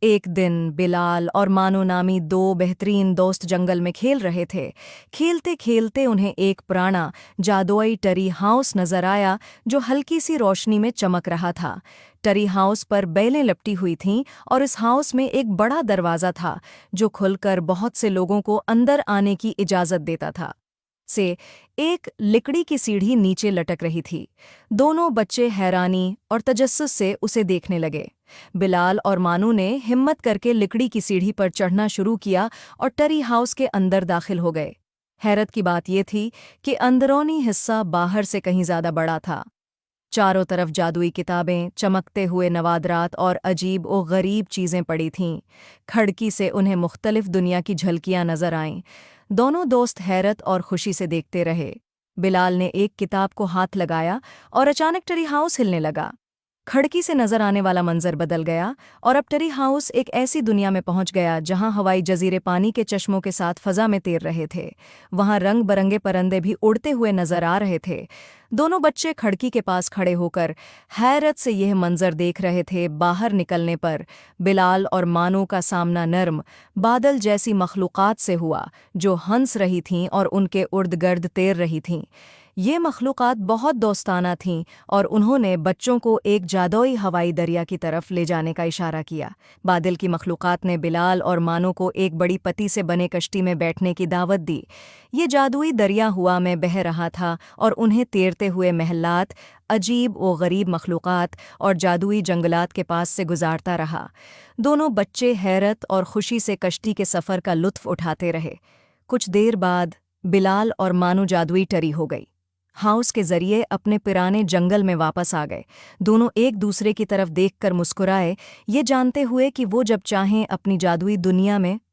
एक दिन बिलाल और मानो नामी दो बेहतरीन दोस्त जंगल में खेल रहे थे। खेलते खेलते उन्हें एक पुराना जादुई टरी हाउस नजर आया जो हल्की सी रोशनी में चमक रहा था। टरी हाउस पर बेलें लपटी हुई थीं और इस हाउस में एक बड़ा दरवाज़ा था जो खुलकर बहुत से लोगों को अंदर आने की इजाज़त देता था। से एक लकड़ी की सीढ़ी नीचे लटक रही थी। दोनों बच्चे हैरानी और तजस्सुस से उसे देखने लगे। बिलाल और मानू ने हिम्मत करके लकड़ी की सीढ़ी पर चढ़ना शुरू किया और टरी हाउस के अंदर दाखिल हो गए। हैरत की बात यह थी कि अंदरूनी हिस्सा बाहर से कहीं ज्यादा बड़ा था। चारों तरफ जादुई किताबें, चमकते हुए नवादरात और अजीब और गरीब चीज़ें पड़ी थीं। खिड़की से उन्हें मुख्तलिफ दुनिया की झलकियां नजर आईं। दोनों दोस्त हैरत और खुशी से देखते रहे। बिलाल ने एक किताब को हाथ लगाया और अचानक ट्री हाउस हिलने लगा। खिड़की से नजर आने वाला मंजर बदल गया और अब ट्री हाउस एक ऐसी दुनिया में पहुंच गया जहां हवाई जजीरे पानी के चश्मों के साथ फजा में तैर रहे थे। वहां रंग बरंगे परिंदे भी उड़ते हुए नजर आ रहे थे। दोनों बच्चे खिड़की के पास खड़े होकर हैरत से यह मंजर देख रहे थे। बाहर निकलने पर बिलाल और मानो का सामना नर्म बादल जैसी मखलूक़ात से हुआ जो हंस रही थीं और उनके उर्द गर्द तैर रही थीं। ये मखलूक़ात बहुत दोस्ताना थीं और उन्होंने बच्चों को एक जादुई हवाई दरिया की तरफ ले जाने का इशारा किया। बादल की मखलूक़ात ने बिलाल और मानो को एक बड़ी पत्ती से बने कश्ती में बैठने की दावत दी। ये जादुई दरिया हुआ में बह रहा था और उन्हें तैरते हुए महलात, अजीब व गरीब मखलूक़ात और जादुई जंगलात के पास से गुजारता रहा। दोनों बच्चे हैरत और खुशी से कश्ती के सफ़र का लुत्फ़ उठाते रहे। कुछ देर बाद बिलाल और मानो जादुई टरी हो गई। हाउस के जरिए अपने पुराने जंगल में वापस आ गए। दोनों एक दूसरे की तरफ देखकर मुस्कुराए, ये जानते हुए कि वो जब चाहें अपनी जादुई दुनिया में